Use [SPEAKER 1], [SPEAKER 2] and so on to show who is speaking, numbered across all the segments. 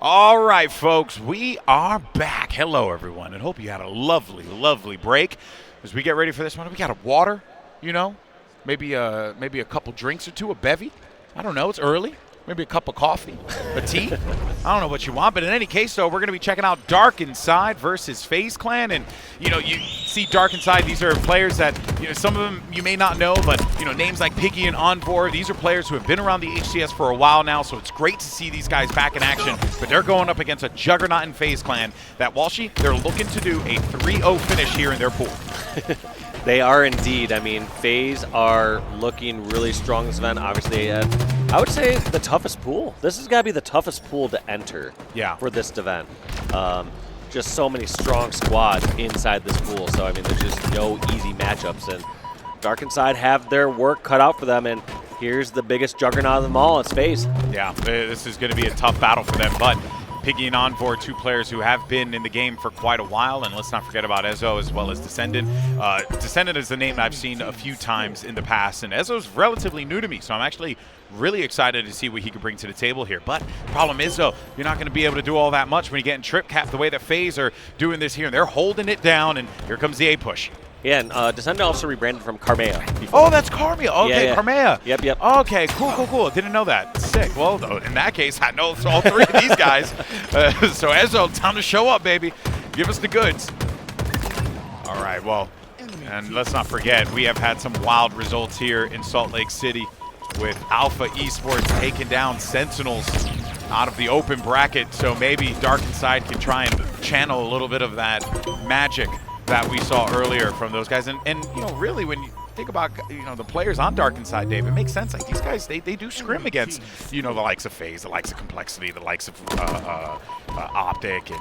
[SPEAKER 1] All right, folks, we are back. Hello, everyone, and hope you had a lovely, lovely break. As we get ready for this one, we got a water, maybe a couple drinks or two, a bevy. I don't know, it's early. Maybe a cup of coffee, a tea. I don't know what you want, but in any case, though, we're going to be checking out Dark Inside versus FaZe Clan. And, you see Dark Inside, these are players that, some of them you may not know, but, names like Piggy and Envore, these are players who have been around the HCS for a while now, so it's great to see these guys back in action. But they're going up against a juggernaut in FaZe Clan that, Walshy, they're looking to do a 3-0 finish here in their pool.
[SPEAKER 2] They are indeed. I mean, FaZe are looking really strong this event. Obviously, I would say the toughest pool. This has got to be the toughest pool to enter for this event. Just so many strong squads inside this pool. So, I mean, there's just no easy matchups. And Dark Inside have their work cut out for them. And here's the biggest juggernaut of them all. It's FaZe. Yeah,
[SPEAKER 1] this is going to be a tough battle for them. But Piggy and Envore, two players who have been in the game for quite a while, and let's not forget about Ezho as well as Descendant. Descendant is the name I've seen a few times in the past, and Ezho's relatively new to me, so I'm actually really excited to see what he can bring to the table here. But the problem is, though, you're not going to be able to do all that much when you get in trip cap the way that FaZe are doing this here, and they're holding it down, and here comes the A push.
[SPEAKER 2] Yeah, and Descendant also rebranded from Karmea before.
[SPEAKER 1] Oh, that's Karmea. Okay, yeah. Karmea.
[SPEAKER 2] Yep.
[SPEAKER 1] Okay, cool. Didn't know that. Sick. Well, in that case, I know all three of these guys. So, Ezho, time to show up, baby. Give us the goods. All right, well, and let's not forget, we have had some wild results here in Salt Lake City with Alpha Esports taking down Sentinels out of the open bracket. So maybe Dark Inside can try and channel a little bit of that magic that we saw earlier from those guys. And really, when you think about, the players on Dark Inside, Dave, it makes sense. Like, these guys, they do scrim against, the likes of FaZe, the likes of Complexity, the likes of Optic, and,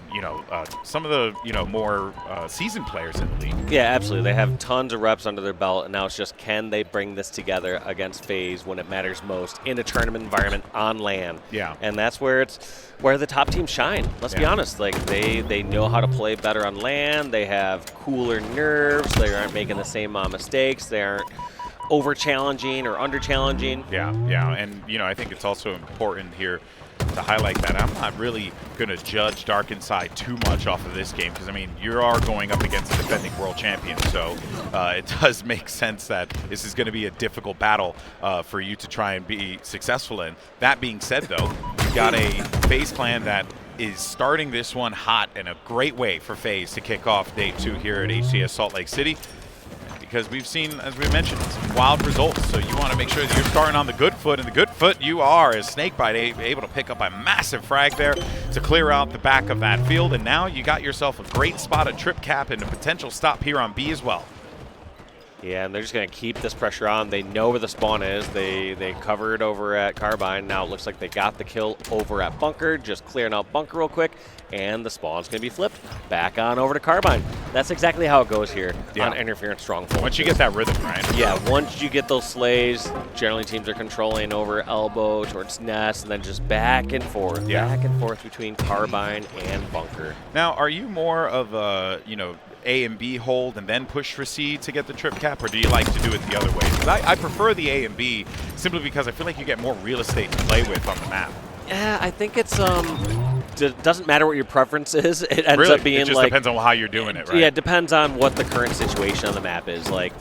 [SPEAKER 1] some of the, more seasoned players in the league.
[SPEAKER 2] Yeah, absolutely. They have tons of reps under their belt, and now it's just, can they bring this together against FaZe when it matters most in a tournament environment on LAN?
[SPEAKER 1] Yeah.
[SPEAKER 2] And that's where the top teams shine. Let's be honest. Like, they know how to play better on LAN. They have cooler nerves. They aren't making the same mistakes. They aren't over-challenging or under-challenging.
[SPEAKER 1] Yeah, and, I think it's also important here to highlight that I'm not really going to judge Dark Inside too much off of this game because, I mean, you are going up against a defending world champion, so it does make sense that this is going to be a difficult battle for you to try and be successful in. That being said, though, you got a FaZe Clan that is starting this one hot and a great way for FaZe to kick off day 2 here at HCS Salt Lake City. Because we've seen, as we mentioned, some wild results. So you want to make sure that you're starting on the good foot. And the good foot you are as SnakeBite able to pick up a massive frag there to clear out the back of that field. And now you got yourself a great spot at trip cap and a potential stop here on B as well.
[SPEAKER 2] Yeah, and they're just going to keep this pressure on. They know where the spawn is. They covered over at Carbine. Now it looks like they got the kill over at Bunker. Just clearing out Bunker real quick. And the spawn's going to be flipped back on over to Carbine. That's exactly how it goes here on Interference Stronghold.
[SPEAKER 1] Once you get that rhythm, right?
[SPEAKER 2] Yeah, once you get those slays, generally teams are controlling over elbow towards Nest, and then just back and forth between Carbine and Bunker.
[SPEAKER 1] Now, are you more of a, A and B hold and then push for C to get the trip cap, or do you like to do it the other way? Because I prefer the A and B simply because I feel like you get more real estate to play with on the map.
[SPEAKER 2] Yeah, I think it's it doesn't matter what your preference is. It ends
[SPEAKER 1] really?
[SPEAKER 2] up being
[SPEAKER 1] it just
[SPEAKER 2] like
[SPEAKER 1] depends on how you're doing it, right?
[SPEAKER 2] Yeah, it depends on what the current situation on the map is. Like,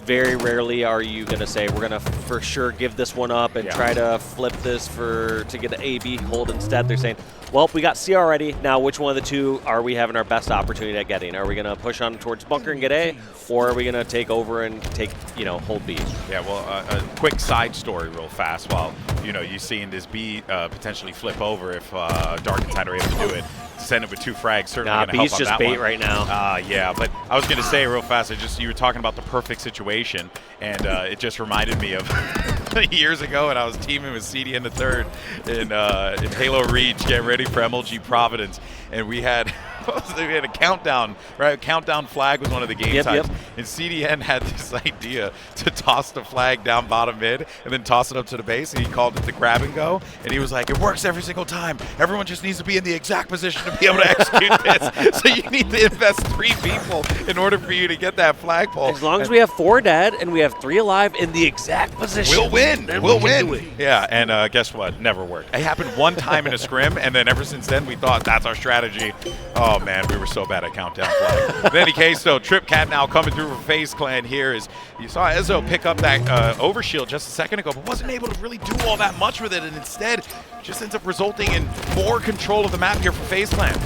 [SPEAKER 2] very rarely are you going to say we're going to for sure give this one up and try to flip this to get the A/B hold instead. They're saying, well, we got C already. Now, which one of the two are we having our best opportunity at getting? Are we going to push on towards Bunker and get A, or are we going to take over and take, hold B?
[SPEAKER 1] Yeah, well, a quick side story real fast while, you seeing this B potentially flip over if Dark Inside are able to do it. Send it with 2 frags, certainly going to help
[SPEAKER 2] B's
[SPEAKER 1] on
[SPEAKER 2] just
[SPEAKER 1] that
[SPEAKER 2] bait
[SPEAKER 1] one.
[SPEAKER 2] right now.
[SPEAKER 1] Yeah, but I was going to say real fast, you were talking about the perfect situation, and it just reminded me of years ago when I was teaming with CD in the third in Halo Reach, getting ready for MLG Providence, and we had They had a countdown, right? Countdown flag was one of the game types. And CDN had this idea to toss the flag down bottom mid and then toss it up to the base, and he called it the grab and go. And he was like, it works every single time. Everyone just needs to be in the exact position to be able to execute this. So you need to invest 3 people in order for you to get that flagpole.
[SPEAKER 2] As long as we have 4 dead and we have 3 alive in the exact position,
[SPEAKER 1] we'll win. We'll win. Yeah, and guess what? Never worked. It happened one time in a scrim, and then ever since then we thought that's our strategy. Oh man, we were so bad at countdown flag. In any case, though, Trip Cat now coming through for FaZe Clan here is you saw Ezho pick up that overshield just a second ago, but wasn't able to really do all that much with it, and instead just ends up resulting in more control of the map here for FaZe Clan.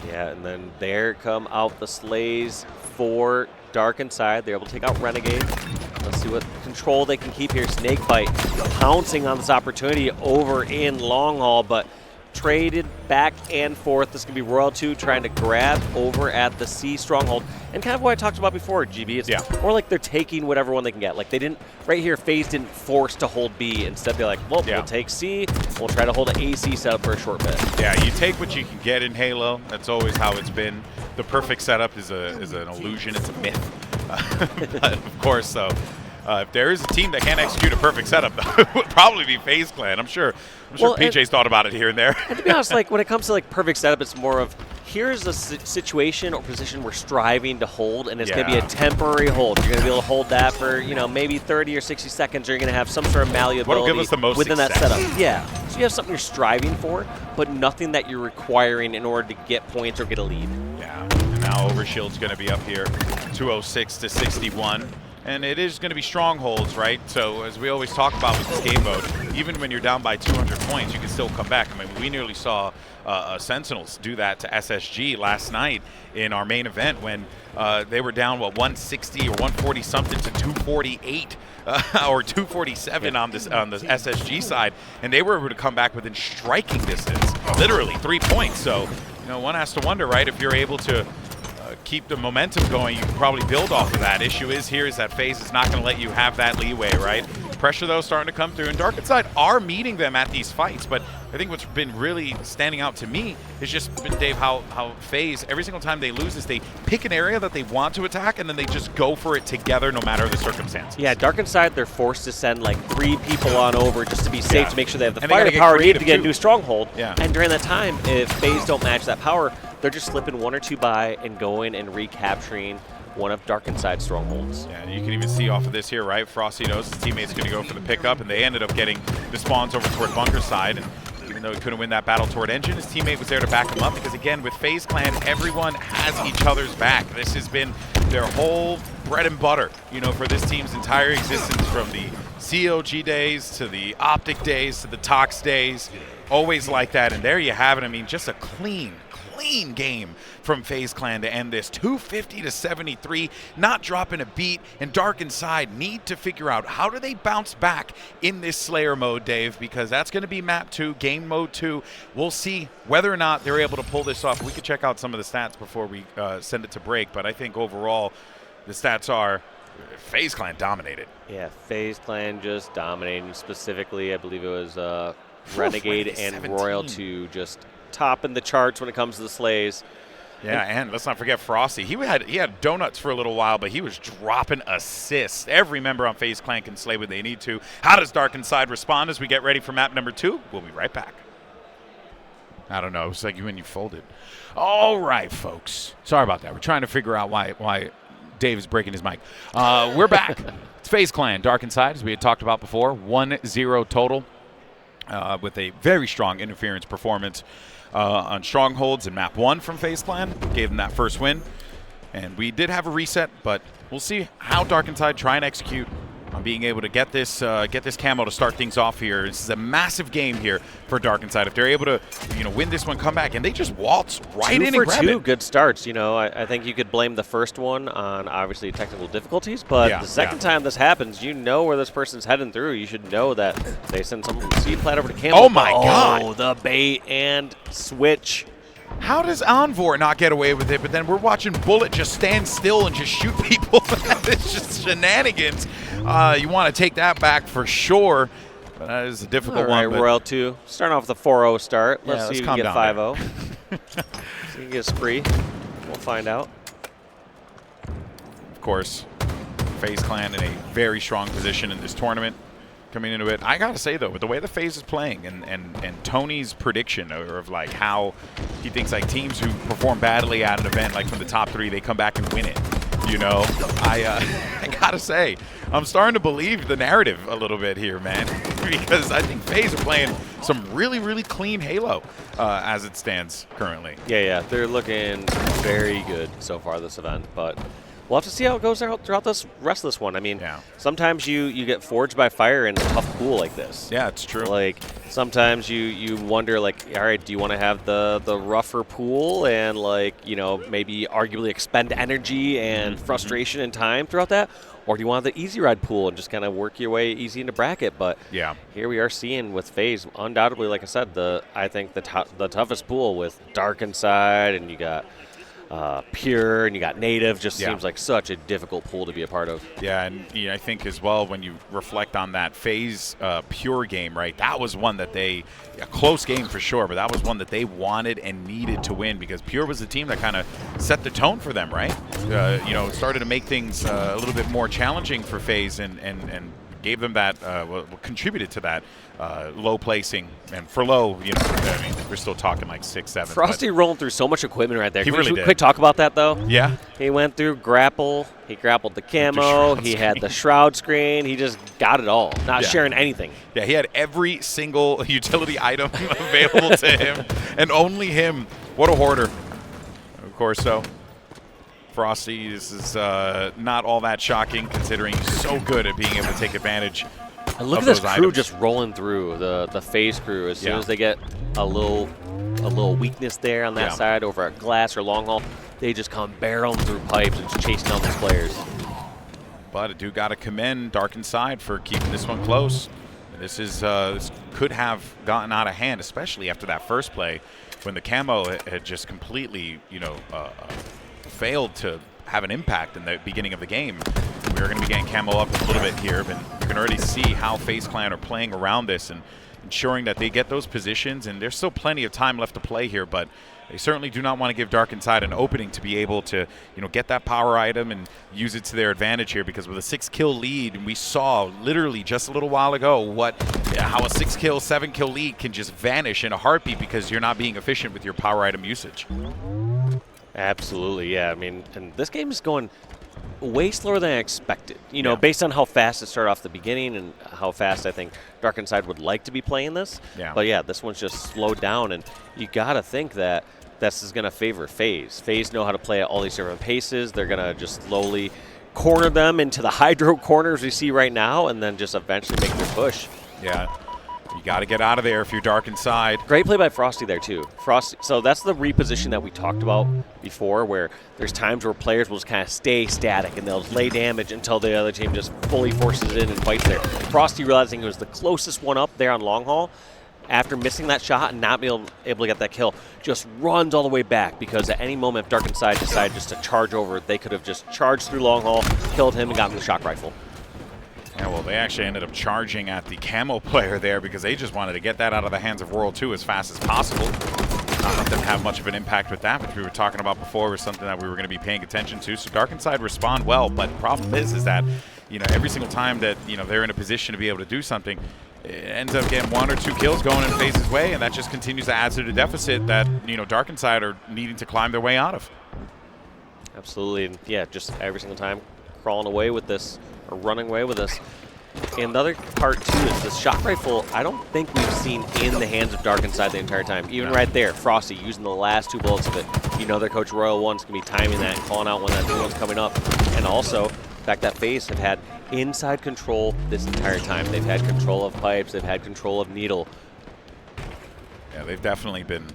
[SPEAKER 2] Yeah, and then there come out the slays for Dark Inside. They're able to take out Renegade. Let's see what control they can keep here. SnakeBite pouncing on this opportunity over in Long Haul, but traded back and forth. This could be Royal 2 trying to grab over at the C stronghold. And kind of what I talked about before, GB. It's more like they're taking whatever one they can get. Like they didn't, right here, FaZe didn't force to hold B. Instead, they're like, well, we'll take C. We'll try to hold an AC setup for a short bit. Yeah,
[SPEAKER 1] you take what you can get in Halo. That's always how it's been. The perfect setup is an illusion. It's a myth. But of course, so if there is a team that can't execute a perfect setup, it would probably be FaZe Clan. I'm sure PJ's thought about it here and there.
[SPEAKER 2] And to be honest, like when it comes to like perfect setup, it's more of here's a situation or position we're striving to hold, and it's going to be a temporary hold. You're going to be able to hold that for maybe 30 or 60 seconds. Or you're going to have some sort of malleability
[SPEAKER 1] give us the most
[SPEAKER 2] within
[SPEAKER 1] success.
[SPEAKER 2] that setup. Yeah, so you have something you're striving for, but nothing that you're requiring in order to get points or get a lead.
[SPEAKER 1] Yeah, and now Overshield's going to be up here, 206 to 61. And it is going to be strongholds, right? So as we always talk about with this game mode, even when you're down by 200 points, you can still come back. I mean, we nearly saw Sentinels do that to SSG last night in our main event when they were down, 160 or 140 something to 248 or 247 on the SSG side, and they were able to come back within striking distance, literally 3 points. So, one has to wonder, right, if you're able to keep the momentum going, you can probably build off of that. Issue is that FaZe is not going to let you have that leeway, right? Pressure, though, starting to come through, and Dark Inside are meeting them at these fights, but I think what's been really standing out to me is just, Dave, how FaZe, every single time they lose this, they pick an area that they want to attack, and then they just go for it together no matter the circumstances.
[SPEAKER 2] Yeah, Dark Inside, they're forced to send like 3 people on over just to be safe, to make sure they have the firepower needed to get a new stronghold.
[SPEAKER 1] Yeah.
[SPEAKER 2] And during that time, if FaZe don't match that power, they're just slipping 1 or 2 by and going and recapturing one of Dark Inside's strongholds.
[SPEAKER 1] Yeah, and you can even see off of this here, right? Frosty knows his teammate's going to go for the pickup, and they ended up getting the spawns over toward bunker side. And even though he couldn't win that battle toward engine, his teammate was there to back him up because, again, with FaZe Clan, everyone has each other's back. This has been their whole bread and butter, for this team's entire existence, from the COG days to the Optic days to the Tox days. Always like that, and there you have it. I mean, just a clean game from FaZe Clan to end this, 250 to 73, not dropping a beat. And Dark Inside need to figure out how do they bounce back in this Slayer mode, Dave, because that's going to be map 2, game mode 2. We'll see whether or not they're able to pull this off. We could check out some of the stats before we send it to break, but I think overall the stats are FaZe Clan dominated.
[SPEAKER 2] Yeah, FaZe Clan just dominating. Specifically, I believe it was Renegade and 17. Royal 2 just topping the charts when it comes to the slays.
[SPEAKER 1] Yeah, and let's not forget Frosty. He had donuts for a little while, but he was dropping assists. Every member on FaZe Clan can slay when they need to. How does Dark Inside respond as we get ready for map number 2? We'll be right back. I don't know. It's like when you folded. All right, folks. Sorry about that. We're trying to figure out why Dave is breaking his mic. We're back. It's FaZe Clan, Dark Inside, as we had talked about before. 1-0 total with a very strong interference performance on Strongholds in map 1 from FaZe Clan. Gave them that first win. And we did have a reset, but we'll see how Dark Inside try and execute on being able to get this camo to start things off here. This is a massive game here for Dark Inside. If they're able to, win this one, come back, and they just waltz right in and grab it.
[SPEAKER 2] 2 for 2 good starts. I think you could blame the first one on obviously technical difficulties, but the second time this happens, where this person's heading through. You should know that they send someone from seed plat over to camo.
[SPEAKER 1] Oh my God!
[SPEAKER 2] Oh, the bait and switch.
[SPEAKER 1] How does Envore not get away with it, but then we're watching Bullet just stand still and just shoot people? It's just shenanigans. You want to take that back for sure, but that is a difficult one.
[SPEAKER 2] All right, Royal 2, starting off with a 4-0 start. Let's see if we can get 5-0. So you can get a spree. We'll find out.
[SPEAKER 1] Of course, FaZe Clan in a very strong position in this tournament coming into it. I gotta say though, with the way the FaZe is playing and Tony's prediction of like how he thinks like teams who perform badly at an event, like from the top 3, they come back and win it. You know, I gotta say, I'm starting to believe the narrative a little bit here, man, because I think FaZe are playing some really, really clean Halo as it stands currently.
[SPEAKER 2] Yeah, they're looking very good so far this event, but we'll have to see how it goes throughout this rest of this one. I mean, sometimes you get forged by fire in a tough pool like this.
[SPEAKER 1] Yeah, it's true.
[SPEAKER 2] Like sometimes you wonder, like, all right, do you want to have the rougher pool and, like, you know, maybe arguably expend energy and frustration and time throughout that, or do you want the easy ride pool and just kind of work your way easy into bracket? But here we are seeing with FaZe, undoubtedly, like I said, I think the toughest pool with Dark Inside, and you got Pure, and you got Native. Just seems like such a difficult pool to be a part of. Yeah, and I think as well, when you reflect on that FaZe Pure game, right, that was one that a close game for sure, but that was one that they wanted and needed to win, because Pure was the team that kind of set the tone for them, right? You know, started to make things a little bit more challenging for FaZe and gave them that, contributed to that low placing. And for low, you know, I mean, we're still talking like 6, 7. Frosty rolling through so much equipment right there.
[SPEAKER 1] He really did.
[SPEAKER 2] Quick talk about that, though.
[SPEAKER 1] Yeah.
[SPEAKER 2] He went through grapple. He grappled the camo. He had the shroud screen. He just got it all, not sharing anything. Yeah,
[SPEAKER 1] he had every single utility item available to him, and only him. What a hoarder. Of course, so. Frosty, this is not all that shocking, considering he's so good at being able to take advantage.
[SPEAKER 2] And look at this crew just rolling through, the FaZe crew. As soon as they get a little weakness there on that side over at glass or long haul, they just come barreling through pipes and just chasing down these players.
[SPEAKER 1] But I do got to commend Dark Inside for keeping this one close. This could have gotten out of hand, especially after that first play when the camo had just completely, you know, failed to have an impact in the beginning of the game. We are going to be getting camo up a little bit here, but you can already see how FaZe Clan are playing around this and ensuring that they get those positions. And there's still plenty of time left to play here, but they certainly do not want to give Dark Inside an opening to be able to, you know, get that power item and use it to their advantage here, because with a 6-kill lead, and we saw literally just a little while ago how a 6-kill, 7-kill lead can just vanish in a heartbeat because you're not being efficient with your power item usage.
[SPEAKER 2] Absolutely, yeah. I mean, and this game is going way slower than I expected. You know, based on how fast it started off the beginning and how fast I think Dark Inside would like to be playing this. But yeah, this one's just slowed down, and you got to think that this is going to favor FaZe. FaZe know how to play at all these different paces. They're going to just slowly corner them into the hydro corners we see right now, and then just eventually make their push.
[SPEAKER 1] Yeah. You got to get out of there if you're Dark Inside.
[SPEAKER 2] Great play by Frosty there, too. Frosty. So that's the reposition that we talked about before, where there's times where players will just kind of stay static and they'll lay damage until the other team just fully forces it in and fights there. Frosty, realizing he was the closest one up there on long haul, after missing that shot and not being able to get that kill, just runs all the way back, because at any moment if Dark Inside decided just to charge over, they could have just charged through long haul, killed him, and gotten the shock rifle.
[SPEAKER 1] Yeah, well, they actually ended up charging at the camo player there because they just wanted to get that out of the hands of World 2 as fast as possible. Not let them have much of an impact with that, which we were talking about before was something that we were going to be paying attention to. So Dark Inside respond well, but the problem is that, you know, every single time that, you know, they're in a position to be able to do something, it ends up getting 1 or 2 kills going in FaZe's way, and that just continues to add to the deficit that, you know, Dark Inside are needing to climb their way out of.
[SPEAKER 2] Absolutely, and yeah, just every single time crawling away with this, or running away with this. And the other part, too, is this shock rifle, I don't think we've seen in the hands of Dark Inside the entire time. Even right there, Frosty using the last 2 bullets of it. You know their coach Royal One's going to be timing that and calling out when that new one's coming up. And also, the fact that FaZe have had inside control this entire time. They've had control of pipes. They've had control of needle.
[SPEAKER 1] Yeah, they've definitely been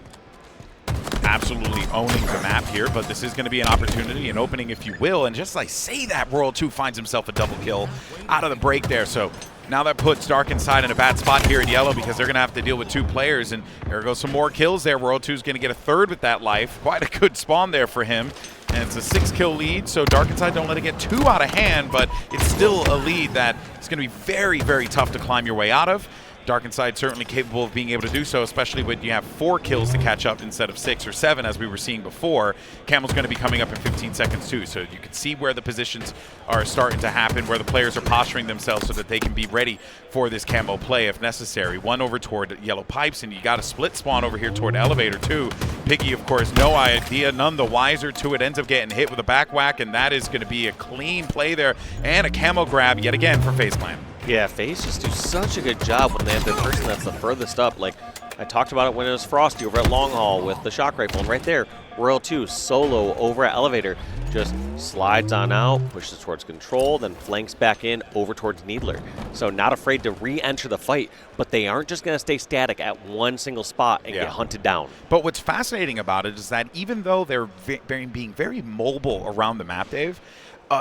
[SPEAKER 1] absolutely owning the map here, but this is going to be an opportunity, an opening, if you will. And just like say that, World 2 finds himself a double kill out of the break there. So now that puts Dark Inside in a bad spot here in yellow, because they're going to have to deal with 2 players. And there goes some more kills there. World 2 is going to get a 3rd with that life. Quite a good spawn there for him. And it's a 6-kill lead, so Dark Inside don't let it get too out of hand, but it's still a lead that is going to be very, very tough to climb your way out of. Dark Inside certainly capable of being able to do so, especially when you have 4 kills to catch up instead of 6 or 7, as we were seeing before. Camel's going to be coming up in 15 seconds too, so you can see where the positions are starting to happen, where the players are posturing themselves so that they can be ready for this Camo play if necessary. One over toward Yellow Pipes, and you got a split spawn over here toward Elevator too. Piggy, of course, no idea, none the wiser to it, ends up getting hit with a back whack, and that is going to be a clean play there, and a Camo grab yet again for FaZe Clan.
[SPEAKER 2] Yeah, FaZe just do such a good job when they have the person that's the furthest up. Like, I talked about it when it was Frosty over at Long Haul with the shock rifle, and right there, Royal 2 solo over at Elevator, just slides on out, pushes towards control, then flanks back in over towards Needler. So not afraid to re-enter the fight, but they aren't just going to stay static at one single spot and get hunted down.
[SPEAKER 1] But what's fascinating about it is that even though they're being very mobile around the map, Dave,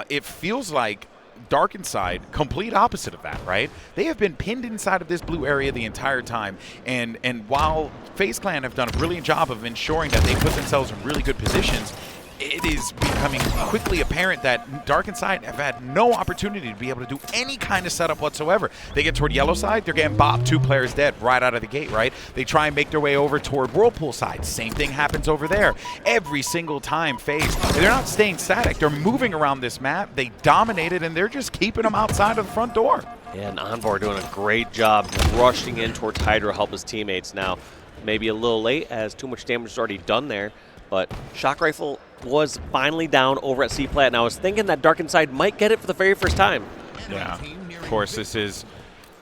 [SPEAKER 1] it feels like Dark Inside, complete opposite of that, right? They have been pinned inside of this blue area the entire time, and while FaZe Clan have done a brilliant job of ensuring that they put themselves in really good positions, it is becoming quickly apparent that Dark Inside have had no opportunity to be able to do any kind of setup whatsoever. They get toward Yellow side, they're getting bopped, 2 players dead right out of the gate, right? They try and make their way over toward Whirlpool side. Same thing happens over there. Every single time FaZe, they're not staying static. They're moving around this map. They dominate it, and they're just keeping them outside of the front door.
[SPEAKER 2] Yeah, and Envore doing a great job rushing in towards Hydra to help his teammates. Now, maybe a little late as too much damage is already done there, but shock rifle was finally down over at C-Plat, and I was thinking that Dark Inside might get it for the very first time.
[SPEAKER 1] Yeah, of course, this is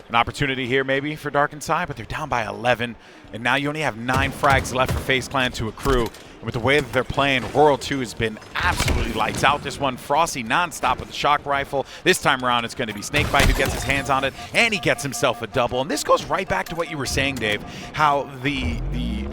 [SPEAKER 1] an opportunity here maybe for Dark Inside, but they're down by 11, and now you only have 9 frags left for FaZe Clan to accrue. And with the way that they're playing, Royal 2 has been absolutely lights out this one. Frosty nonstop with the shock rifle. This time around, it's going to be SnakeBite who gets his hands on it, and he gets himself a double. And this goes right back to what you were saying, Dave, how the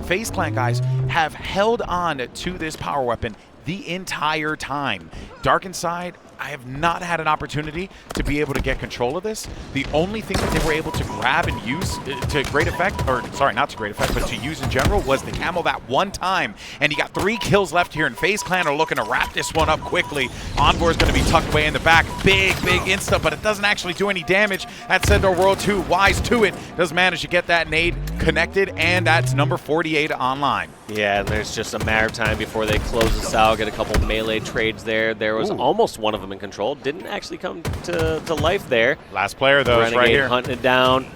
[SPEAKER 1] FaZe Clan guys have held on to this power weapon the entire time. Dark Inside, I have not had an opportunity to be able to get control of this. The only thing that they were able to grab and use to great effect, or sorry, not to great effect, but to use in general, was the Camo that one time. And he got 3 kills left here, and FaZe Clan are looking to wrap this one up quickly. Envore is going to be tucked away in the back. Big insta, but it doesn't actually do any damage. That said, World 2, wise to it, does manage to get that nade connected, and that's number 48 online.
[SPEAKER 2] Yeah, and there's just a matter of time before they close this out, get a couple melee trades there. There was almost one of them in control. Didn't actually come to life there.
[SPEAKER 1] Last player, though, is right here.
[SPEAKER 2] Hunting it down.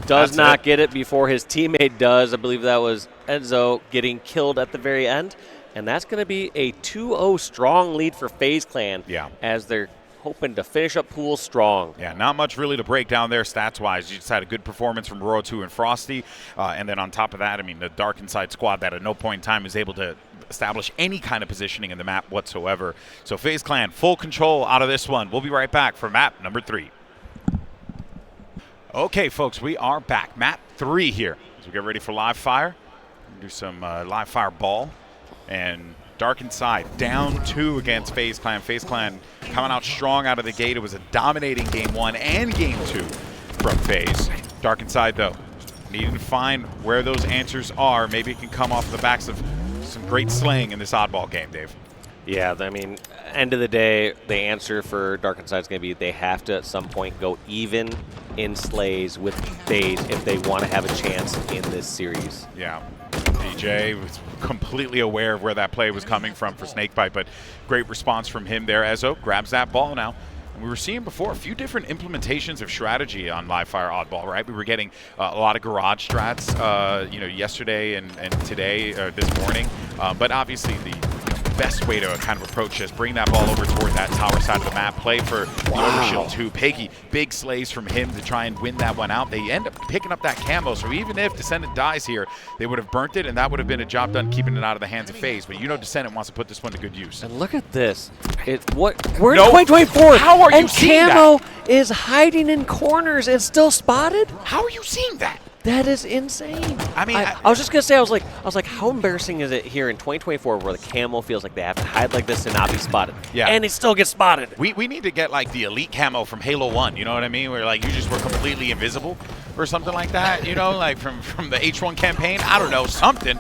[SPEAKER 2] Does not get it before his teammate does. I believe that was Ezho getting killed at the very end. And that's going to be a 2-0 strong lead for FaZe Clan as they're hoping to finish up pool strong.
[SPEAKER 1] Yeah, not much really to break down there stats-wise. You just had a good performance from Royal 2 and Frosty. And then on top of that, I mean, the Dark Inside squad that at no point in time is able to establish any kind of positioning in the map whatsoever. So FaZe Clan, full control out of this one. We'll be right back for map number 3. Okay, folks, we are back. Map 3 here. As we get ready for live fire, do some live fire ball. And Dark Inside down 2 against FaZe Clan. FaZe Clan coming out strong out of the gate. It was a dominating game 1 and game 2 from FaZe. Dark Inside, though, needing to find where those answers are. Maybe it can come off the backs of some great slaying in this oddball game, Dave.
[SPEAKER 2] Yeah, I mean, end of the day, the answer for Dark Inside is going to be they have to at some point go even in slays with FaZe if they want to have a chance in this series.
[SPEAKER 1] Yeah. DJ was completely aware of where that play was coming from for SnakeBite, but great response from him there. Ezho grabs that ball now. And we were seeing before a few different implementations of strategy on live fire oddball, right? We were getting a lot of garage strats, yesterday and today, this morning. But obviously the best way to kind of approach this, bring that ball over toward that tower side of the map, play for the overshield too. Piggy, big slays from him to try and win that one out. They end up picking up that Camo, so even if Descendant dies here, they would have burnt it, and that would have been a job done keeping it out of the hands of FaZe. But you know Descendant wants to put this one to good use.
[SPEAKER 2] And look at this. We're in 2024.
[SPEAKER 1] How are you seeing that?
[SPEAKER 2] And Camo is hiding in corners and still spotted?
[SPEAKER 1] How are you seeing that?
[SPEAKER 2] That is insane.
[SPEAKER 1] I mean,
[SPEAKER 2] I was just gonna say, I was like, how embarrassing is it here in 2024 where the Camo feels like they have to hide like this to not be spotted? Yeah. And it still gets spotted.
[SPEAKER 1] We need to get like the elite Camo from Halo 1, you know what I mean? Where like you just were completely invisible or something like that, you know, like from the H1 campaign. I don't know, something.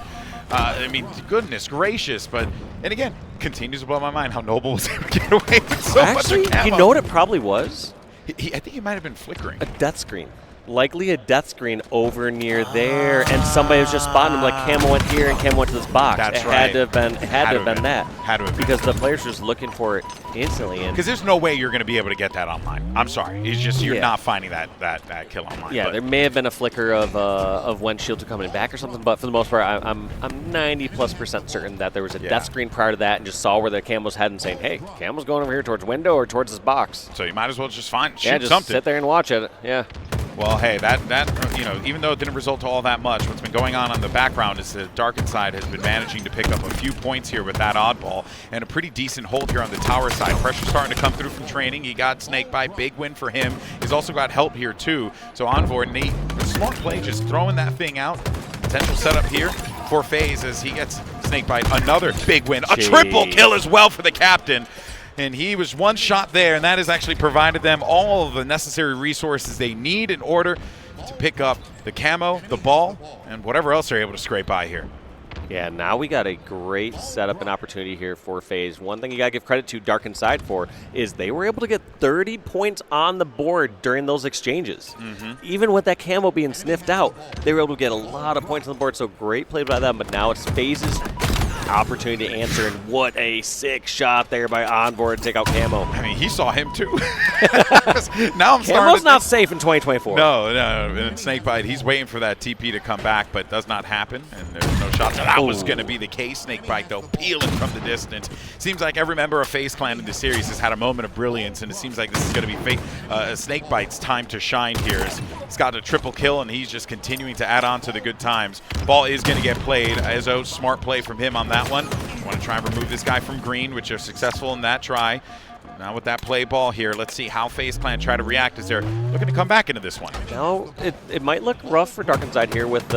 [SPEAKER 1] I mean, goodness gracious, and again, continues to blow my mind how Noble was able to get away with so much of Camo.
[SPEAKER 2] You know what it probably was?
[SPEAKER 1] I think he might have been flickering.
[SPEAKER 2] A death screen. likely a death screen over near there, and somebody was just spotting him. Like Camo went here and Camo went to this box.
[SPEAKER 1] That's right.
[SPEAKER 2] Had to have been that.
[SPEAKER 1] Had to have been.
[SPEAKER 2] Because the players were just looking for it instantly.
[SPEAKER 1] Because there's no way you're going to be able to get that online. I'm sorry. It's just you're not finding that kill online.
[SPEAKER 2] Yeah, there may have been a flicker of when shields are coming back or something, but for the most part, I'm 90+% certain that there was a death screen prior to that and just saw where the Camo's heading saying, hey, Camo's going over here towards window or towards this box.
[SPEAKER 1] So you might as well just shoot
[SPEAKER 2] just
[SPEAKER 1] something.
[SPEAKER 2] Sit there and watch it. Yeah.
[SPEAKER 1] Well, hey, that even though it didn't result to all that much, what's been going on the background is that Dark Inside has been managing to pick up a few points here with that oddball and a pretty decent hold here on the tower side. Pressure starting to come through from training. He got SnakeBite, big win for him. He's also got help here too. So Envore, Nate, smart play, just throwing that thing out. Potential setup here for FaZe as he gets SnakeBite, another big win, a triple kill as well for the captain. And he was one shot there, and that has actually provided them all of the necessary resources they need in order to pick up the camo, the ball, and whatever else they're able to scrape by here.
[SPEAKER 2] Yeah, now we got a great setup and opportunity here for FaZe. One thing you got to give credit to Dark Inside for is they were able to get 30 points on the board during those exchanges. Even with that camo being sniffed out, they were able to get a lot of points on the board, so great play by them. But now it's FaZe's opportunity to answer, and what a sick shot there by Envore to take out Camo.
[SPEAKER 1] I mean, he saw him too. Now I'm
[SPEAKER 2] Camo's not safe in 2024.
[SPEAKER 1] No, and SnakeBite, he's waiting for that TP to come back, but does not happen, and there's no shots. That was going to be the case. SnakeBite, though, peeling from the distance. Seems like every member of FaZe Clan in the series has had a moment of brilliance, and it seems like this is going to be SnakeBite's time to shine here. He's got a triple kill, and he's just continuing to add on to the good times. Ball is going to get played. Ezho, smart play from him on that one. Want to try and remove this guy from green, which are successful in that try. Now with that play ball here, let's see how FaZe Clan try to react as they're looking to come back into this one.
[SPEAKER 2] No, it might look rough for Dark Inside here with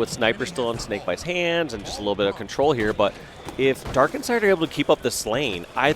[SPEAKER 2] Sniper still in SnakeBite's hands and just a little bit of control here, but if Dark Inside are able to keep up this lane, I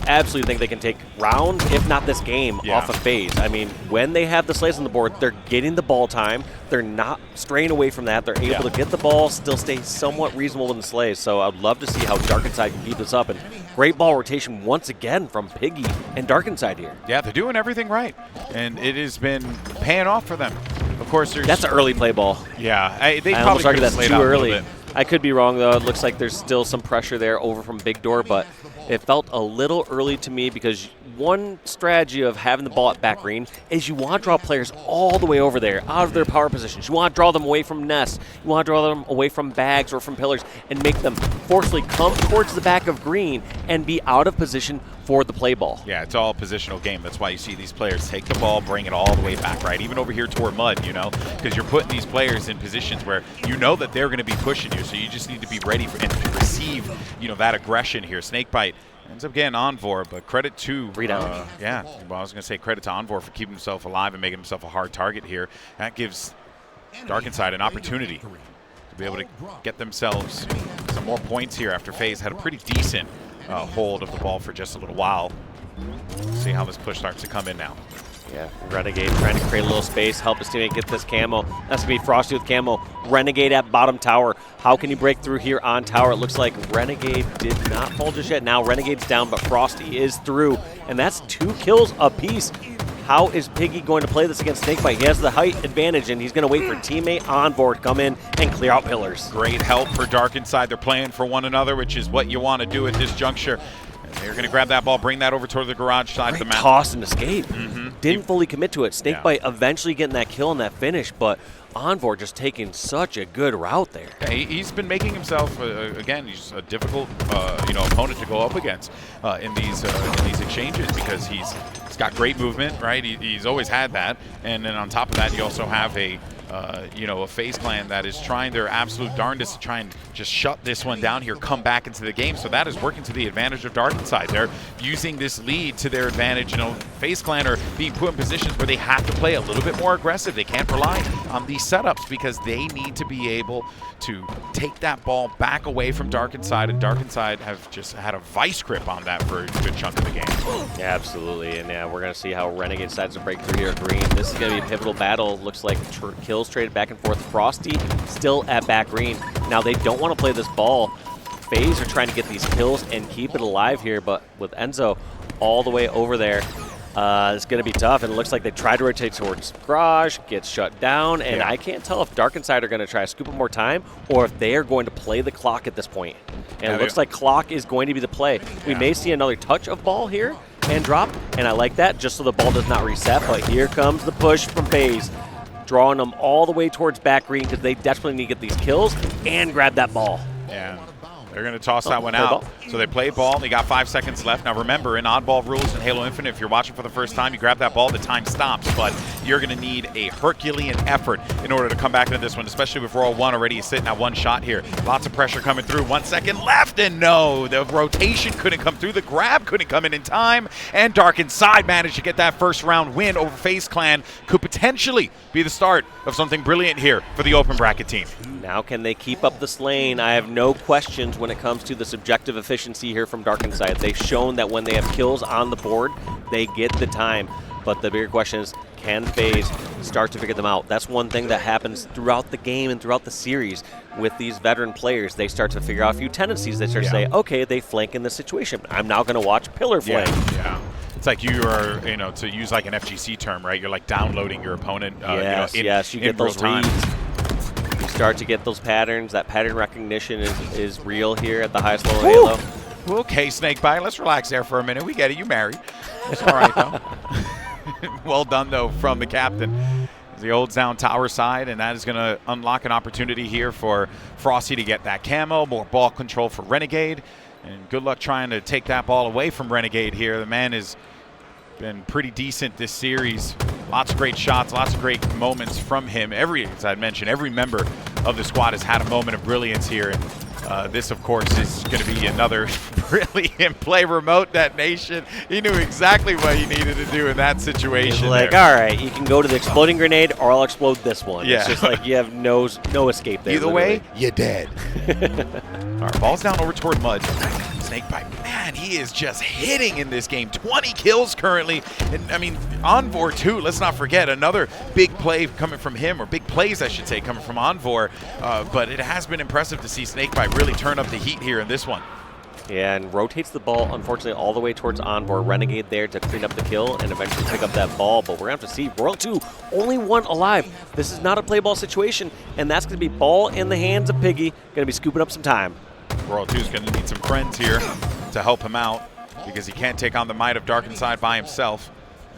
[SPEAKER 2] absolutely think they can take rounds, if not this game, off of FaZe. I mean, when they have the slays on the board, they're getting the ball time. They're not straying away from that. They're able to get the ball, still stay somewhat reasonable in the slays. So I'd love to see how Dark Inside can keep this up. And great ball rotation once again from Piggy and Dark Inside here.
[SPEAKER 1] Yeah, they're doing everything right, and it has been paying off for them. Of course,
[SPEAKER 2] that's an early play ball.
[SPEAKER 1] Yeah, they probably could have
[SPEAKER 2] that's too early. I could be wrong, though. It looks like there's still some pressure there over from Big Door, but it felt a little early to me because one strategy of having the ball at back green is you want to draw players all the way over there, out of their power positions. You want to draw them away from nests. You want to draw them away from bags or from pillars and make them forcefully come towards the back of green and be out of position for the play ball.
[SPEAKER 1] Yeah, it's all a positional game. That's why you see these players take the ball, bring it all the way back, right? Even over here toward mud, you know, because you're putting these players in positions where you know that they're going to be pushing you, so you just need to be ready for and to receive, you know, that aggression here. SnakeBite ends up getting Envore, but credit to yeah, well, I was going to say credit to Envore for keeping himself alive and making himself a hard target here. That gives Dark Inside an opportunity to be able to get themselves some more points here after FaZe had a pretty decent hold of the ball for just a little while. See how this push starts to come in now.
[SPEAKER 2] Yeah, Renegade trying to create a little space, help his teammate get this camo. That's going to be Frosty with camo. Renegade at bottom tower. How can he break through here on tower? It looks like Renegade did not fall just yet. Now Renegade's down, but Frosty is through, and that's 2 kills apiece. How is Piggy going to play this against SnakeBite? He has the height advantage, and he's going to wait for teammate Envore to come in and clear out pillars.
[SPEAKER 1] Great help for Dark Inside. They're playing for one another, which is what you want to do at this juncture. They're going to grab that ball, bring that over toward the garage side of the map.
[SPEAKER 2] Toss and escape. Didn't fully commit to it. SnakeBite eventually getting that kill and that finish, but Envore just taking such a good route there.
[SPEAKER 1] Yeah, he's been making himself, again, he's a difficult opponent to go up against in these exchanges because he's got great movement, right? He's always had that. And then on top of that, you also have a FaZe Clan that is trying their absolute darndest to try and just shut this one down here, come back into the game. So that is working to the advantage of Dark Inside. They're using this lead to their advantage. You know, FaZe Clan are being put in positions where they have to play a little bit more aggressive. They can't rely on these setups because they need to be able to take that ball back away from Dark Inside, and Dark Inside have just had a vice grip on that for a good chunk of the game.
[SPEAKER 2] Yeah, absolutely, and yeah, we're going to see how Renegade decides to break through here at green. This is going to be a pivotal battle. Looks like kills traded back and forth. Frosty still at back green. Now they don't want to play this ball. FaZe are trying to get these kills and keep it alive here, but with Enzo all the way over there, It's going to be tough, and it looks like they tried to rotate towards Garage, gets shut down, and I can't tell if Dark Inside are going to try to scoop up more time or if they are going to play the clock at this point. And it looks like clock is going to be the play. We may see another touch of ball here and drop, and I like that just so the ball does not reset, but here comes the push from FaZe, drawing them all the way towards back green because they desperately need to get these kills and grab that ball.
[SPEAKER 1] Yeah. They're going to toss that one out. So they play ball. They got 5 seconds left. Now remember, in oddball rules in Halo Infinite, if you're watching for the first time, you grab that ball, the time stops. But you're going to need a Herculean effort in order to come back into this one, especially with Royal 1 already sitting at one shot here. Lots of pressure coming through. 1 second left, and no, the rotation couldn't come through. The grab couldn't come in time. And Dark Inside managed to get that first round win over FaZe Clan. Could potentially be the start of something brilliant here for the open bracket team.
[SPEAKER 2] Now can they keep up this lane? I have no questions when it comes to the subjective efficiency here from Dark Inside. They've shown that when they have kills on the board, they get the time. But the bigger question is, can FaZe start to figure them out? That's one thing that happens throughout the game and throughout the series with these veteran players. They start to figure out a few tendencies. They start to say, okay, they flank in this situation. I'm now going to watch pillar flank.
[SPEAKER 1] Yeah. It's like you are, to use like an FGC term, right? You're like downloading your opponent.
[SPEAKER 2] Yes, you get those reads. You start to get those patterns. That pattern recognition is real here at the highest level of Halo.
[SPEAKER 1] Okay, SnakeBite, let's relax there for a minute. We get it. You married. It's all right, though. Well done, though, from the captain. He holds down tower side, and that is going to unlock an opportunity here for Frosty to get that camo, more ball control for Renegade. And good luck trying to take that ball away from Renegade here. The man has been pretty decent this series. Lots of great shots, lots of great moments from him. As I mentioned, every member of the squad has had a moment of brilliance here. And this, of course, is going to be another brilliant play. Remote detonation. He knew exactly what he needed to do in that situation.
[SPEAKER 2] He's like, all right, you can go to the exploding grenade or I'll explode this one.
[SPEAKER 1] Yeah.
[SPEAKER 2] It's just like you have no escape there.
[SPEAKER 1] Either way, you're dead. All right, ball's down over toward Mud. SnakeBite, man, he is just hitting in this game. 20 kills currently. And I mean, Envore too, let's not forget, another big play coming from him, or big plays, I should say, coming from Envore. But it has been impressive to see SnakeBite really turn up the heat here in this one.
[SPEAKER 2] Yeah, and rotates the ball, unfortunately, all the way towards Envore. Renegade there to clean up the kill and eventually pick up that ball. But we're going to have to see Royal 2, only one alive. This is not a play ball situation, and that's going to be ball in the hands of Piggy. Going to be scooping up some time.
[SPEAKER 1] Royal 2 is going to need some friends here to help him out because he can't take on the might of Dark Inside by himself.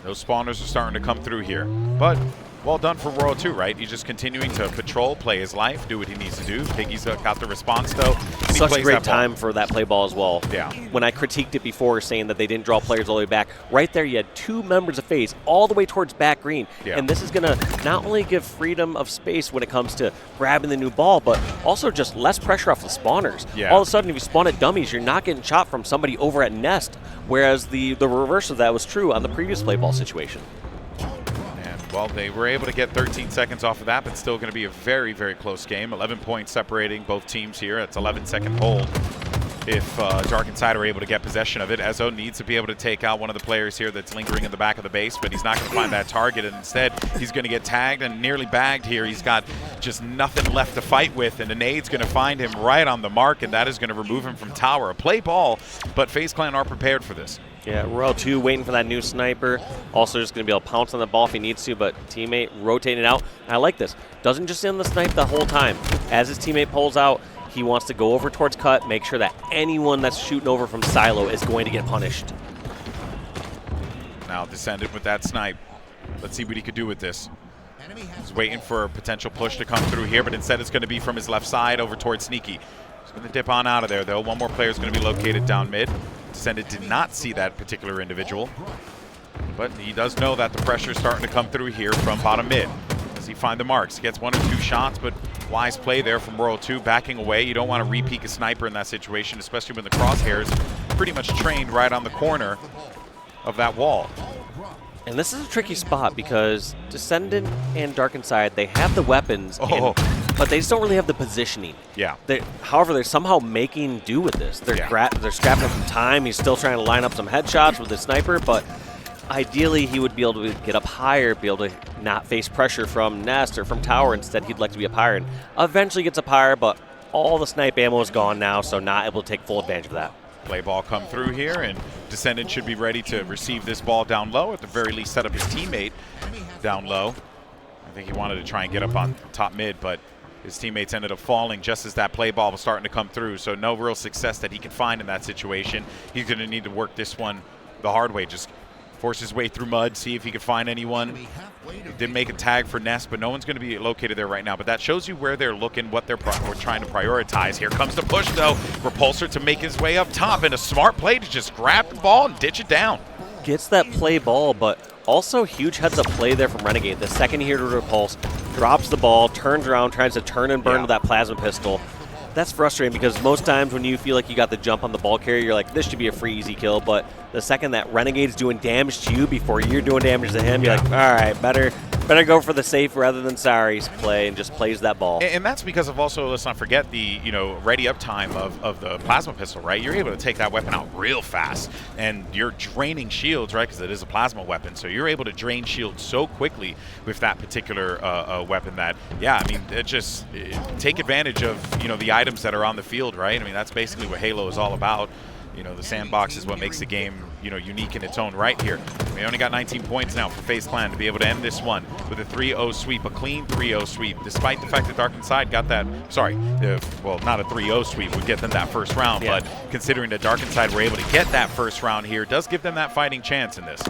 [SPEAKER 1] Those spawners are starting to come through here. But well done for Royal 2, right? He's just continuing to patrol, play his life, do what he needs to do. Piggy's got the response, though.
[SPEAKER 2] Such a great time for that play ball as well.
[SPEAKER 1] Yeah.
[SPEAKER 2] When I critiqued it before saying that they didn't draw players all the way back, right there you had two members of FaZe all the way towards back green.
[SPEAKER 1] Yeah.
[SPEAKER 2] And this is going to not only give freedom of space when it comes to grabbing the new ball, but also just less pressure off the spawners.
[SPEAKER 1] Yeah.
[SPEAKER 2] All of a sudden, if you spawn at dummies, you're not getting shot from somebody over at Nest, whereas the reverse of that was true on the previous play ball situation.
[SPEAKER 1] Well, they were able to get 13 seconds off of that, but still going to be a very, very close game. 11 points separating both teams here. It's 11-second hold if Dark Inside are able to get possession of it. Ezho needs to be able to take out one of the players here that's lingering in the back of the base, but he's not going to find that target, and instead he's going to get tagged and nearly bagged here. He's got just nothing left to fight with, and the nade's going to find him right on the mark, and that is going to remove him from tower. A play ball, but FaZe Clan are prepared for this.
[SPEAKER 2] Yeah, Royal 2 waiting for that new sniper. Also just going to be able to pounce on the ball if he needs to, but teammate rotating it out. And I like this. Doesn't just end the snipe the whole time. As his teammate pulls out, he wants to go over towards cut, make sure that anyone that's shooting over from silo is going to get punished.
[SPEAKER 1] Now Descendant with that snipe. Let's see what he could do with this. He's waiting for a potential push to come through here, but instead it's going to be from his left side over towards Sneaky. He's going to dip on out of there, though. One more player is going to be located down mid. Descendant did not see that particular individual, but he does know that the pressure is starting to come through here from bottom mid. Does he find the marks? He gets 1 or 2 shots, but wise play there from Royal 2, backing away. You don't want to re-peek a sniper in that situation, especially when the crosshair is pretty much trained right on the corner of that wall.
[SPEAKER 2] And this is a tricky spot because Descendant and Dark Inside, they have the weapons, but they just don't really have the positioning.
[SPEAKER 1] Yeah.
[SPEAKER 2] However, they're somehow making do with this. They're scrapping up some time. He's still trying to line up some headshots with the sniper, but ideally he would be able to get up higher, be able to not face pressure from Nest or from tower. Instead, he'd like to be up higher, and eventually gets up higher, but all the snipe ammo is gone now, so not able to take full advantage of that.
[SPEAKER 1] Play ball come through here, and Descendant should be ready to receive this ball down low. At the very least, set up his teammate down low. I think he wanted to try and get up on top mid, but his teammates ended up falling just as that play ball was starting to come through. So no real success that he can find in that situation. He's going to need to work this one the hard way. Just force his way through mud, see if he can find anyone. He did make a tag for Nest, but no one's going to be located there right now. But that shows you where they're looking, what they're trying to prioritize. Here comes the push, though. Repulsor to make his way up top, and a smart play to just grab the ball and ditch it down.
[SPEAKER 2] Gets that play ball, but also huge heads-up play there from Renegade. The second here to Repulse, drops the ball, turns around, tries to turn and burn with that plasma pistol. That's frustrating because most times when you feel like you got the jump on the ball carrier, you're like, this should be a free, easy kill. But the second that Renegade's doing damage to you before you're doing damage to him, you're like, all right, better go for the safe rather than sorry's play, and just plays that ball.
[SPEAKER 1] And that's because of also, let's not forget, the ready up time of the plasma pistol, right? You're able to take that weapon out real fast, and you're draining shields, right? Because it is a plasma weapon, so you're able to drain shields so quickly with that particular weapon that, yeah, I mean, take advantage of the items that are on the field, right? I mean, that's basically what Halo is all about. The sandbox is what makes the game, unique in its own right here. We only got 19 points now for FaZe Clan to be able to end this one with a 3-0 sweep, a clean 3-0 sweep, despite the fact that Dark Inside got that, well, not a 3-0 sweep would get them that first round, but considering that Dark Inside were able to get that first round here, does give them that fighting chance in this.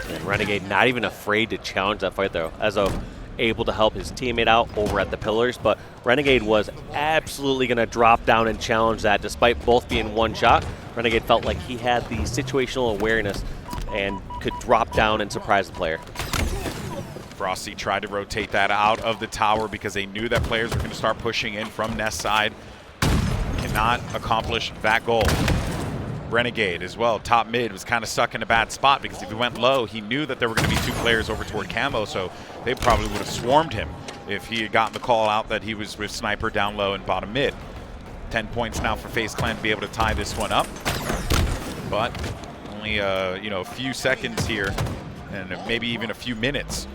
[SPEAKER 2] And Renegade not even afraid to challenge that fight, though, Ezho able to help his teammate out over at the pillars, but Renegade was absolutely going to drop down and challenge that despite both being one shot. Renegade felt like he had the situational awareness and could drop down and surprise the player.
[SPEAKER 1] Frosty tried to rotate that out of the tower because they knew that players were going to start pushing in from Nest side. Cannot accomplish that goal. Renegade as well, top mid, was kind of stuck in a bad spot because if he went low, he knew that there were going to be two players over toward Camo, so they probably would have swarmed him if he had gotten the call out that he was with Sniper down low and bottom mid. 10 points now for FaZe Clan to be able to tie this one up, but only a few seconds here, and maybe even a few minutes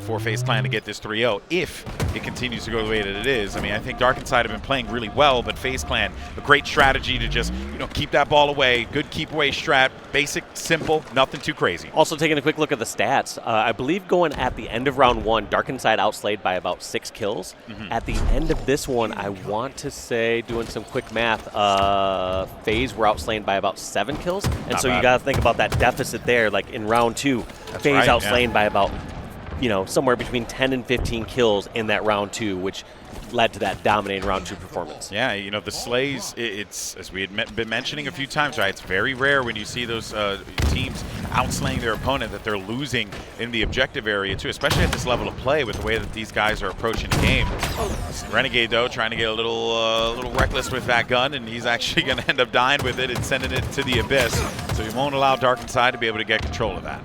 [SPEAKER 1] for FaZe Clan to get this 3-0 if it continues to go the way that it is. I mean, I think Dark Inside have been playing really well, but FaZe Clan, a great strategy to just, keep that ball away. Good keep away strat, basic, simple, nothing too crazy.
[SPEAKER 2] Also taking a quick look at the stats, I believe going at the end of round one, Dark Inside outslayed by about 6 kills. At the end of this one, I want to say, doing some quick math, FaZe were outslain by about 7 kills. And
[SPEAKER 1] Not
[SPEAKER 2] so
[SPEAKER 1] bad.
[SPEAKER 2] you got to think about that deficit there, like in round 2, FaZe outslain by about somewhere between 10 and 15 kills in that round 2, which led to that dominating round 2 performance.
[SPEAKER 1] Yeah, the slays, it's as we had been mentioning a few times, right? It's very rare when you see those teams outslaying their opponent that they're losing in the objective area too, especially at this level of play with the way that these guys are approaching the game. Renegade, though, trying to get a little reckless with that gun, and he's actually going to end up dying with it and sending it to the abyss. So he won't allow Dark Inside to be able to get control of that.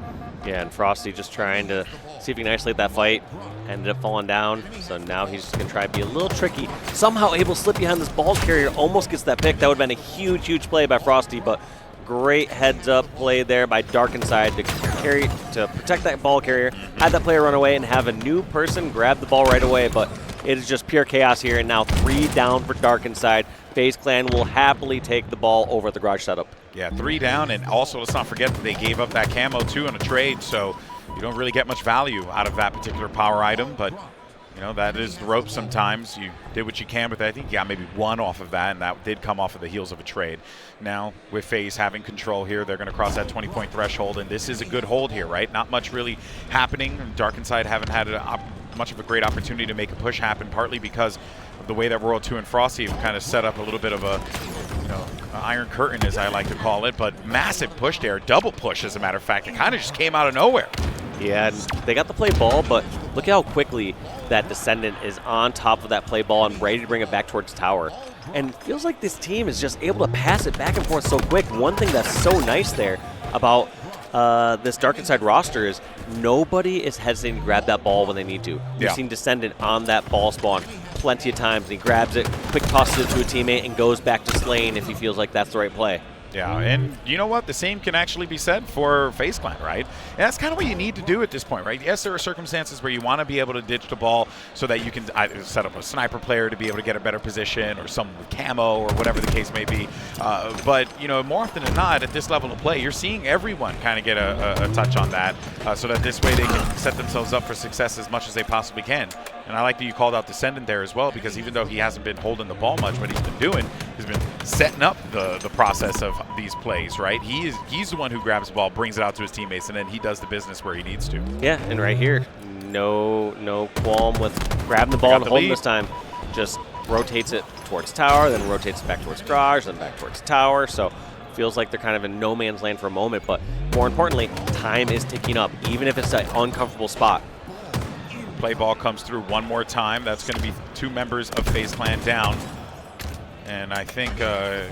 [SPEAKER 2] Yeah, and Frosty just trying to see if he can isolate that fight. Ended up falling down, so now he's just going to try to be a little tricky. Somehow able to slip behind this ball carrier, almost gets that pick. That would have been a huge, huge play by Frosty, but great heads-up play there by Dark Inside to protect that ball carrier, had that player run away, and have a new person grab the ball right away, but it is just pure chaos here, and now 3 down for Dark Inside. FaZe Clan will happily take the ball over at the garage setup.
[SPEAKER 1] Yeah, 3 down, and also let's not forget that they gave up that camo too on a trade, so you don't really get much value out of that particular power item, but that is the rope sometimes. You did what you can with it. I think you got maybe 1 off of that, and that did come off of the heels of a trade. Now, with FaZe having control here, they're going to cross that 20-point threshold, and this is a good hold here, right? Not much really happening. Dark Inside haven't had much of a great opportunity to make a push happen, partly because of the way that World 2 and Frosty have kind of set up a little bit of a, iron curtain, as I like to call it, but massive push there, double push, as a matter of fact. It kind of just came out of nowhere.
[SPEAKER 2] Yeah, and they got the play ball, but look at how quickly that Descendant is on top of that play ball and ready to bring it back towards tower. And it feels like this team is just able to pass it back and forth so quick. One thing that's so nice there about this Dark Inside roster is nobody is hesitating to grab that ball when they need to. We've seen Descendant on that ball spawn plenty of times, and he grabs it, quick tosses it to a teammate, and goes back to slaying if he feels like that's the right play.
[SPEAKER 1] Yeah, and you know what? The same can actually be said for FaZe Clan, right? And that's kind of what you need to do at this point, right? Yes, there are circumstances where you want to be able to ditch the ball so that you can either set up a sniper player to be able to get a better position or someone with camo or whatever the case may be. But, you know, more often than not, at this level of play, you're seeing everyone kind of get a touch on that so that this way they can set themselves up for success as much as they possibly can. And I like that you called out Descendant there as well, because even though he hasn't been holding the ball much, what he's been doing has been setting up the process of these plays, right? He's the one who grabs the ball, brings it out to his teammates, and then he does the business where he needs to.
[SPEAKER 2] Yeah, and right here, no qualm with grabbing the ball and holding this time. Just rotates it towards tower, then rotates it back towards garage, then back towards tower. So feels like they're kind of in no man's land for a moment, but more importantly, time is ticking up, even if it's an uncomfortable spot.
[SPEAKER 1] Play ball comes through one more time. That's going to be 2 members of FaZe Clan down. And I think you know,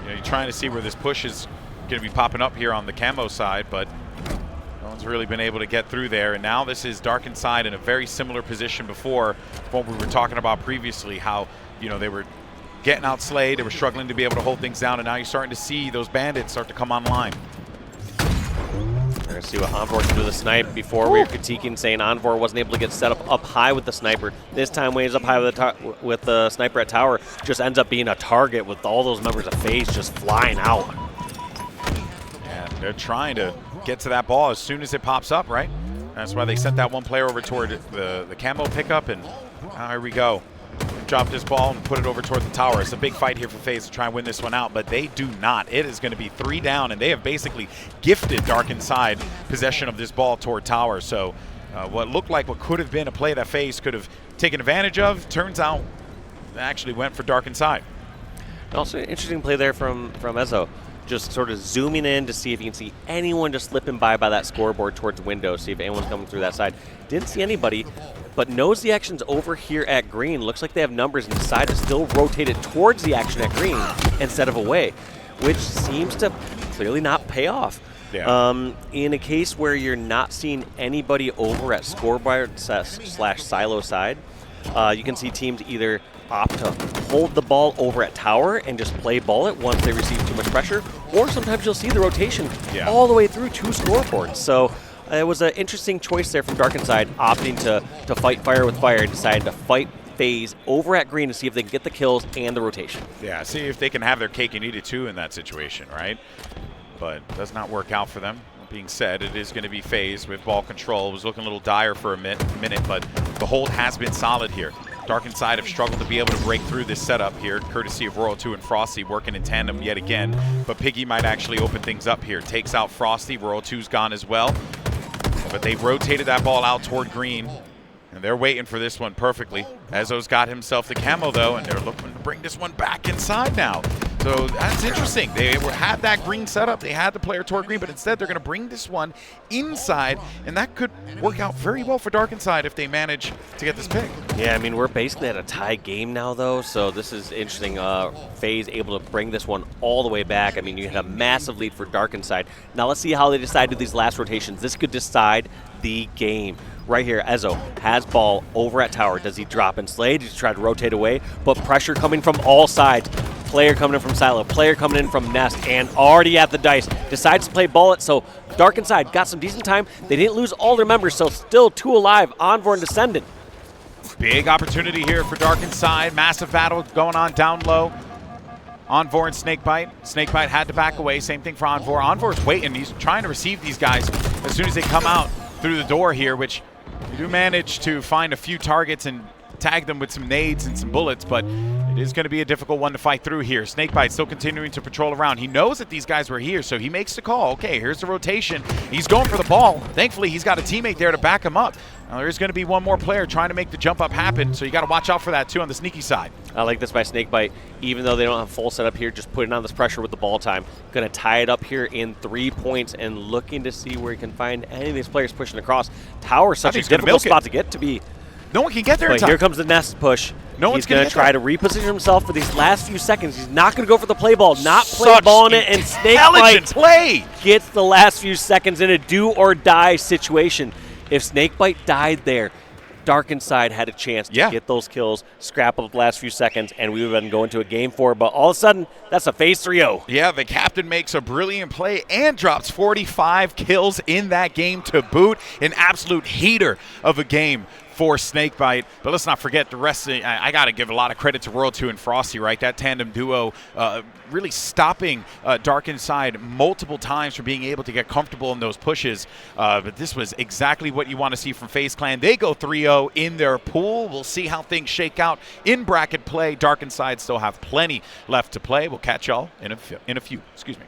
[SPEAKER 1] you're trying to see where this push is going to be popping up here on the camo side, but no one's really been able to get through there. And now this is Dark Inside in a very similar position before what we were talking about previously, how, you know, they were getting outslayed, they were struggling to be able to hold things down, and now you're starting to see those bandits start to come online.
[SPEAKER 2] We're going to see what Envore can do with the snipe. Before we were critiquing, saying Envore wasn't able to get set up high with the sniper. This time when he's up high with the sniper at tower, just ends up being a target with all those members of FaZe just flying out.
[SPEAKER 1] And they're trying to get to that ball as soon as it pops up, right? That's why they sent that one player over toward the camo pickup, and here we go. Drop this ball and put it over toward the tower. It's a big fight here for FaZe to try and win this one out, but they do not. It is going to be 3 down, and they have basically gifted Dark Inside possession of this ball toward tower. So what looked like what could have been a play that FaZe could have taken advantage of, turns out they actually went for Dark Inside.
[SPEAKER 2] Also an interesting play there from Ezho. Just sort of zooming in to see if you can see anyone just slipping by that scoreboard towards window, see if anyone's coming through that side. Didn't see anybody, but knows the action's over here at green. Looks like they have numbers and decided to still rotate it towards the action at green instead of away, which seems to clearly not pay off. Yeah. In a case where you're not seeing anybody over at scoreboard / silo side, you can see teams either opt to hold the ball over at tower and just play ball it once they receive too much pressure, or sometimes you'll see the rotation all the way through 2 scoreboards. So it was an interesting choice there from Dark Inside, opting to fight fire with fire and deciding to fight FaZe over at green to see if they can get the kills and the rotation. Yeah, see if they can have their cake and eat it too in that situation, right? But it does not work out for them. That being said, it is going to be FaZe with ball control. It was looking a little dire for a minute, but the hold has been solid here. Dark Inside have struggled to be able to break through this setup here, courtesy of Royal 2 and Frosty working in tandem yet again. But Piggy might actually open things up here. Takes out Frosty. Royal 2's gone as well. But they've rotated that ball out toward green, and they're waiting for this one perfectly. Ezho's got himself the camo, though, and they're looking to bring this one back inside now. So that's interesting. They had that green setup. They had the player toward green, but instead they're going to bring this one inside, and that could work out very well for Dark Inside if they manage to get this pick. Yeah, I mean, we're basically at a tie game now, though, so this is interesting. FaZe able to bring this one all the way back. I mean, you had a massive lead for Dark Inside. Now let's see how they decide with these last rotations. This could decide the game. Right here, Ezho has ball over at tower. Does he drop and slay? Does he try to rotate away? But pressure coming from all sides. Player coming in from silo, player coming in from nest, and already at the dice. Decides to play bullet, so Dark Inside got some decent time. They didn't lose all their members, so still 2 alive, Envore and Descendant. Big opportunity here for Dark Inside. Massive battle going on down low. Envore and SnakeBite. SnakeBite had to back away. Same thing for Envore. Envore's waiting. He's trying to receive these guys as soon as they come out through the door here, which you do manage to find a few targets and tag them with some nades and some bullets, but it is going to be a difficult one to fight through here. SnakeBite still continuing to patrol around. He knows that these guys were here, so he makes the call. Okay, here's the rotation. He's going for the ball. Thankfully, he's got a teammate there to back him up. Now, there's going to be one more player trying to make the jump up happen, so you got to watch out for that, too, on the sneaky side. I like this by SnakeBite. Even though they don't have full setup here, just putting on this pressure with the ball time. Going to tie it up here in 3 points and looking to see where he can find any of these players pushing across. Tower's such a difficult spot to get to be. No one can get there in time. Here comes the nest push. He's going to try to reposition himself for these last few seconds. He's not going to go for the play ball, not play ball in it, and SnakeBite gets the last few seconds in a do-or-die situation. If SnakeBite died there, Dark Inside had a chance to get those kills, scrap up the last few seconds, and we would have been going to a game 4. But all of a sudden, that's a FaZe 3-0.
[SPEAKER 1] Yeah, the captain makes a brilliant play and drops 45 kills in that game to boot. An absolute heater of a game for SnakeBite. But let's not forget the rest of I got to give a lot of credit to World 2 and Frosty, right? That tandem duo really stopping Dark Inside multiple times from being able to get comfortable in those pushes. But this was exactly what you want to see from FaZe Clan. They go 3-0 in their pool. We'll see how things shake out in bracket play. Dark Inside still have plenty left to play. We'll catch y'all in a few. Excuse me.